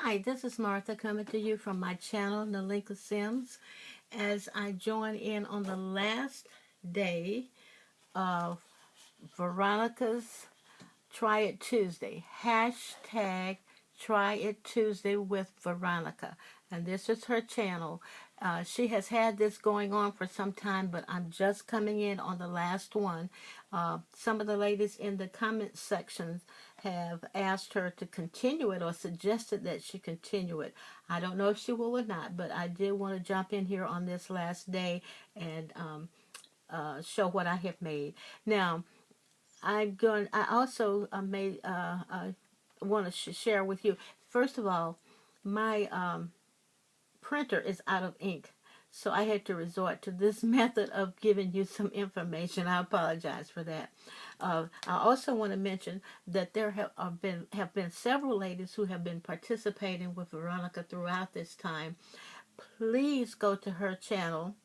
Hi, this is Martha coming to you from my channel, Nalinka Sims, as I join in on the last day of Veronica's Try It Tuesday. Hashtag Try It Tuesday with Veronica. And this is her channel. She has had this going on for some time, but I'm just coming in on the last one. Some of the ladies in the comment sections have asked her to continue it or suggested that she continue it. I don't know if she will or not, but I did want to jump in here on this last day and show what I have made. Now, I also want to share with you. First of all, my printer is out of ink, so I had to resort to this method of giving you some information. I apologize for that. I also want to mention that there have been several ladies who have been participating with Veronica throughout this time. Please go to her channel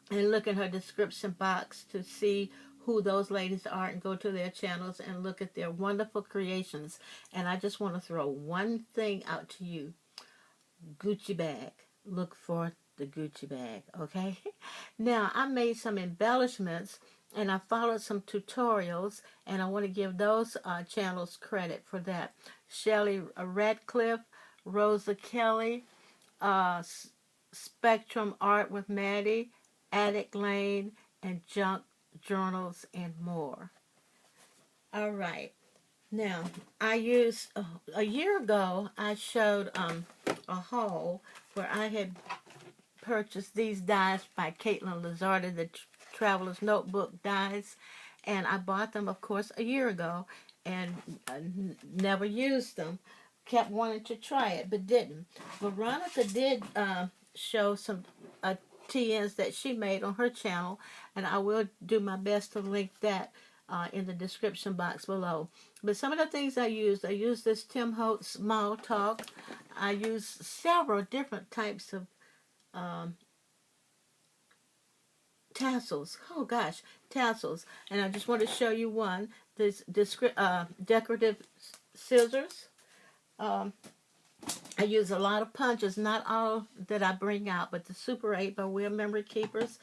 and look in her description box to see who those ladies are, and go to their channels and look at their wonderful creations. And I just want to throw one thing out to you. Gucci bag. Look for the Gucci bag, okay? Now, I made some embellishments and I followed some tutorials, and I want to give those channels credit for that. Chelle Ratclift, Rosa Kelly, Spectrum Art with Maddie, Attic Lane, and Junk Journals, and more. All right. Now, I used, a year ago, I showed a haul where I had purchased these dies by Caitlin Lazardi, the Traveler's Notebook dies, and I bought them, of course, a year ago, and never used them. Kept wanting to try it, but didn't. Veronica did show some TNs that she made on her channel, and I will do my best to link that in the description box below. But some of the things I used this Tim Holtz Small Talk. I used several different types of tassels. Oh gosh, tassels. And I just want to show you one. This decorative scissors. I use a lot of punches, not all that I bring out, but the Super 8 by Will Memory Keepers.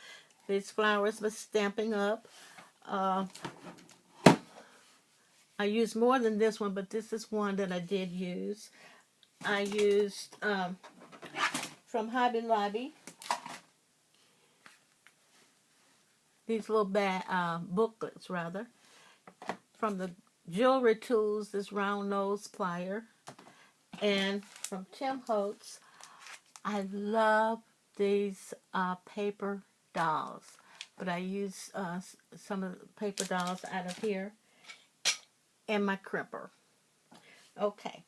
These flowers for Stampin' Up. I used more than this one, but this is one that I did use. I used from Hobby Lobby these little booklets, rather. From the Jewelry Tools, this round nose plier. And from Tim Holtz, I love these paper dolls. But I use some of the paper dolls out of here and my crimper. Okay.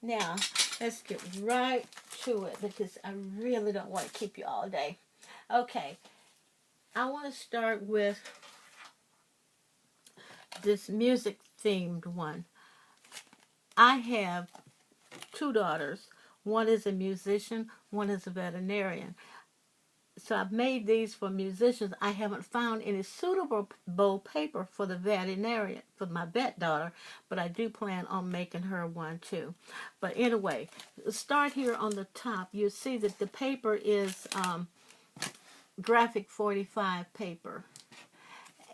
Now, let's get right to it because I really don't want to keep you all day. Okay. I want to start with this music themed one. I have two daughters. One is a musician, one is a veterinarian. So I've made these for musicians. I haven't found any suitable paper for the veterinarian, for my vet daughter, but I do plan on making her one too. But anyway, start here on the top. You'll see that the paper is graphic 45 paper.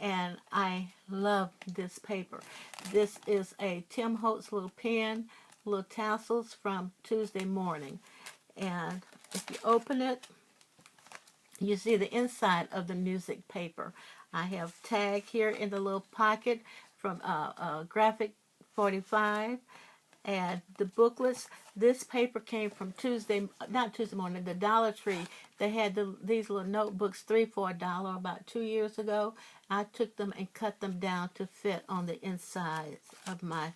And I love this paper. This is a Tim Holtz little pen, little tassels from Tuesday Morning. And if you open it, you see the inside of the music paper. I have tag here in the little pocket from graphic 45. And the booklets, this paper came from not Tuesday Morning, the Dollar Tree. They had these little notebooks, 3 for $1 about 2 years ago. I took them and cut them down to fit on the insides of my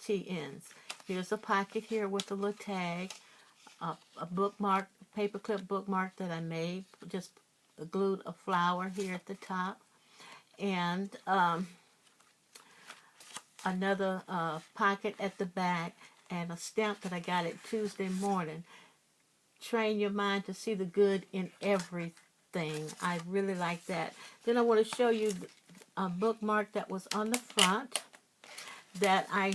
TNs. Here's a pocket here with a little tag, a bookmark, paperclip bookmark that I made, just glued a flower here at the top. And another pocket at the back, and a stamp that I got at Tuesday Morning. Train your mind to see the good in everything. I really like that. Then I want to show you a bookmark that was on the front that I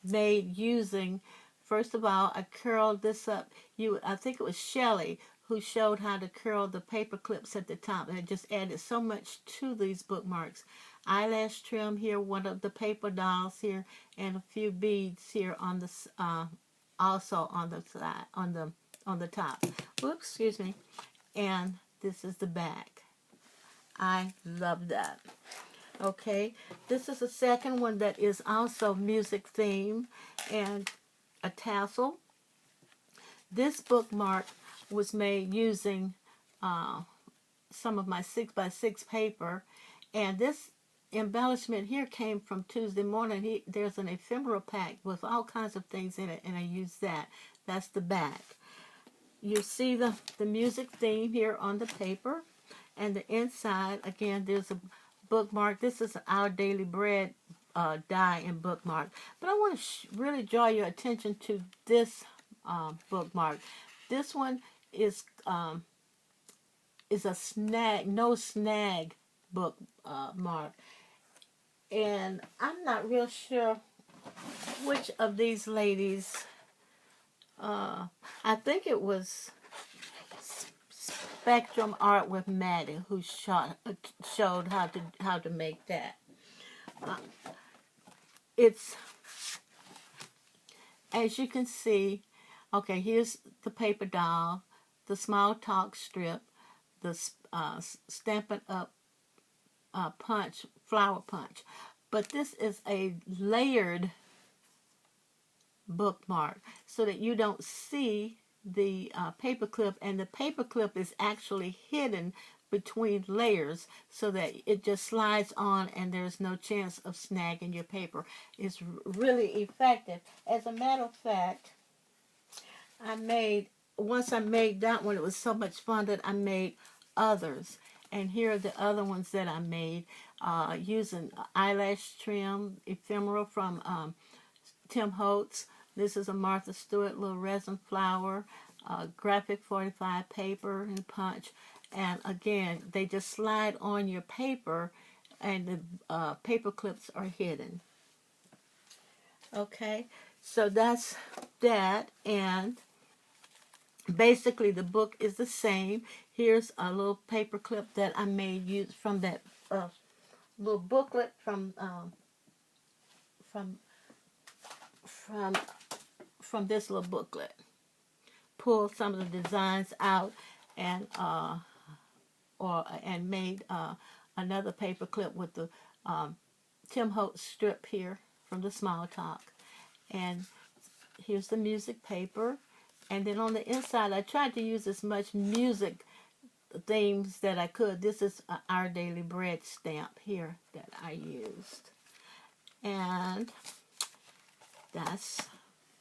made using, first of all, I curled this up. I think it was Shelley who showed how to curl the paper clips at the top, and it just added so much to these bookmarks. Eyelash trim here, one of the paper dolls here, and a few beads here on the also on the side, on the top. Whoops, excuse me. And this is the back. I love that. Okay, this is the second one that is also music theme and a tassel. This bookmark was made using some of my 6x6 paper, and this embellishment here came from Tuesday morning. There's an ephemeral pack with all kinds of things in it, and I used that. That's the back. You see the music theme here on the paper, and the inside, again, there's a bookmark. This is Our Daily Bread die and bookmark. But I want to really draw your attention to this bookmark. This one is a snag, no snag bookmark. And I'm not real sure which of these ladies, I think it was Spectrum Art with Maddie who showed how to make that. It's, as you can see, okay, here's the paper doll, the small talk strip, the Stampin' Up punch, flower punch. But this is a layered bookmark so that you don't see the paper clip, and the paper clip is actually hidden between layers so that it just slides on and there's no chance of snagging your paper. It's really effective. As a matter of fact, once I made that one, it was so much fun that I made others. And here are the other ones that I made using eyelash trim, ephemeral from Tim Holtz. This is a Martha Stewart little resin flower, graphic 45 paper and punch. And again, they just slide on your paper, and the paper clips are hidden. Okay, so that's that. And basically the book is the same. Here's a little paper clip that I made use from that little booklet from this little booklet. Pull some of the designs out and made another paper clip with the Tim Holtz strip here from the Small Talk. And here's the music paper. And then on the inside, I tried to use as much music themes that I could. This is Our Daily Bread stamp here that I used. And that's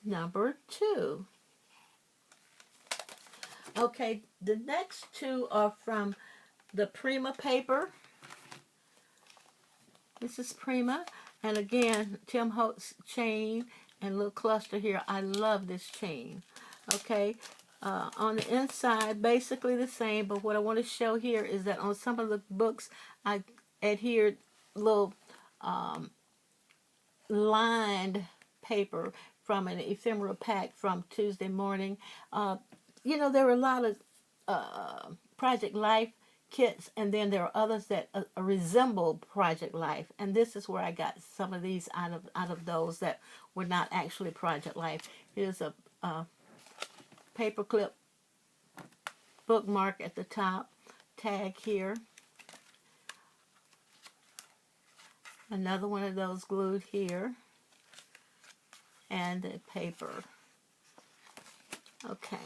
number 2. Okay, the next 2 are from the Prima paper. This is Prima. And again, Tim Holtz chain and little cluster here. I love this chain. Okay, on the inside, basically the same, but what I want to show here is that on some of the books, I adhered little lined paper from an ephemeral pack from Tuesday morning. You know, there were a lot of Project Life kits, and then there are others that resemble Project Life, and this is where I got some of these out of those that were not actually Project Life. Here's a paperclip bookmark at the top, tag here, another one of those glued here, and the paper. Okay,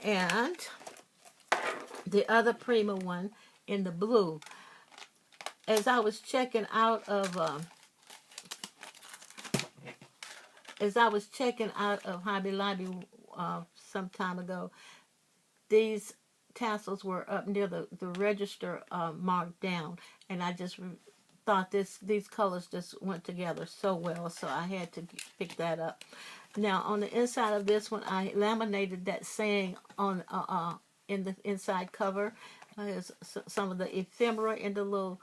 and the other Prima one in the blue. As I was checking out of Hobby Lobby some time ago, these tassels were up near the register marked down, and I just thought these colors just went together so well, so I had to pick that up. Now on the inside of this one, I laminated that saying on in the inside cover. There's some of the ephemera in the little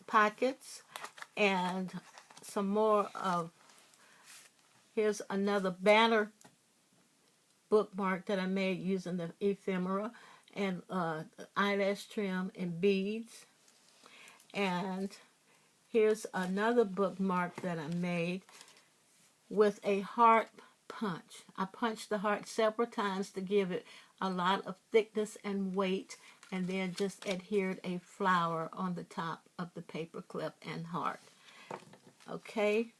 pockets, and some more of, here's another banner bookmark that I made using the ephemera and eyelash trim and beads. And here's another bookmark that I made with a heart punch. I punched the heart several times to give it a lot of thickness and weight, and then just adhered a flower on the top of the paper clip and heart. Okay,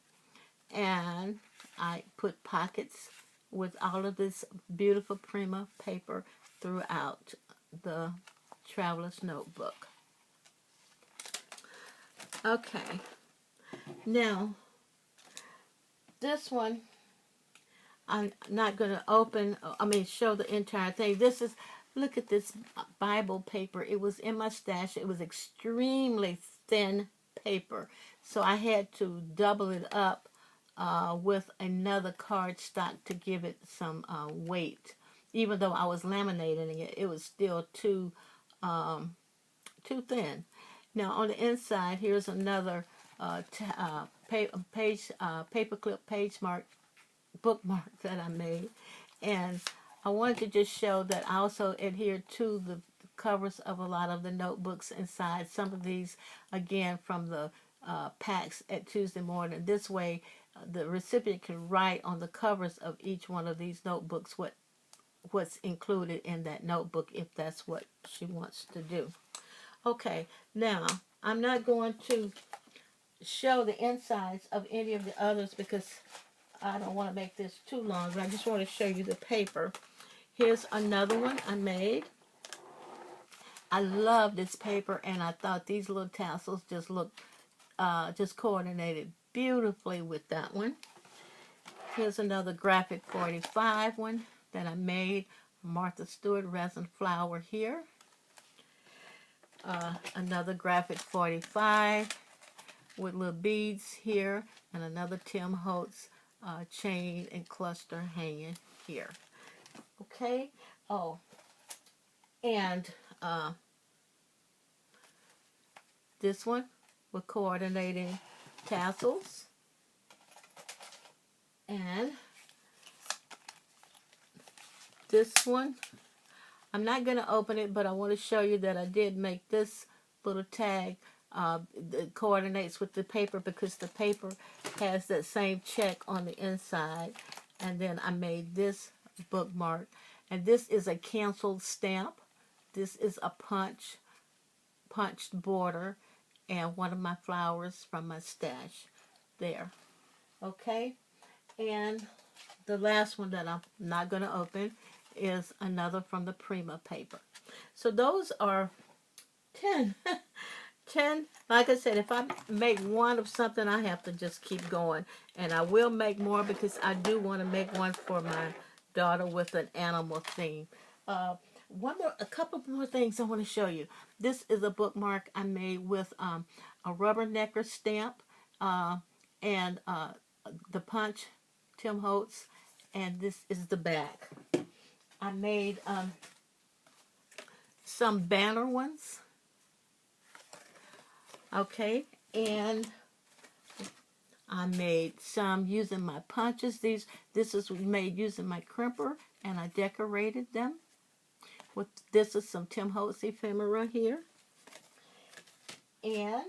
and I put pockets with all of this beautiful Prima paper throughout the Traveler's Notebook. Okay, now this one I'm not going to show the entire thing. This is, look at this Bible paper. It was in my stash. It was extremely thin paper, so I had to double it up with another cardstock to give it some weight. Even though I was laminating it, it was still too thin. Now on the inside, here's another paperclip page mark bookmark that I made, and I wanted to just show that I also adhered to the covers of a lot of the notebooks inside. Some of these, again, from the packs at Tuesday morning. This way, the recipient can write on the covers of each one of these notebooks what's included in that notebook, if that's what she wants to do. Okay, now I'm not going to show the insides of any of the others because I don't want to make this too long, but I just want to show you the paper. Here's another one I made. I love this paper, and I thought these little tassels just looked, just coordinated beautifully with that one. Here's another graphic 45 one that I made. Martha Stewart resin flower here. Another graphic 45 with little beads here, and another Tim Holtz chain and cluster hanging here. Okay. Oh, and this one with coordinating tassels, and this one, I'm not going to open it, but I want to show you that I did make this little tag that coordinates with the paper, because the paper has that same check on the inside. And then I made this bookmark, and this is a canceled stamp. This is a punched border, and one of my flowers from my stash there. Okay, and the last one that I'm not going to open is another from the Prima paper. So those are 10. 10, like I said, if I make one of something, I have to just keep going. And I will make more, because I do want to make one for my daughter with an animal theme. A couple more things I want to show you. This is a bookmark I made with a rubbernecker stamp and the punch, Tim Holtz, and this is the back. I made some banner ones. Okay, and I made some using my punches. This is made using my crimper, and I decorated them. This is some Tim Holtz ephemera here. And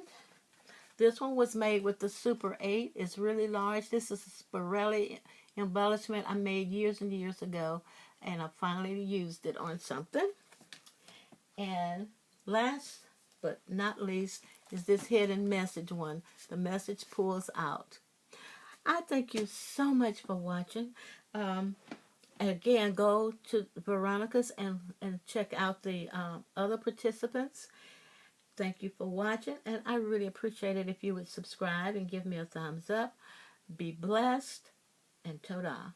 this one was made with the Super 8. It's really large. This is a Spirelli embellishment I made years and years ago, and I finally used it on something. And last but not least is this hidden message one. The message pulls out. I thank you so much for watching. Again, go to Veronica's and check out the other participants. Thank you for watching, and I really appreciate it if you would subscribe and give me a thumbs up. Be blessed, and Todah.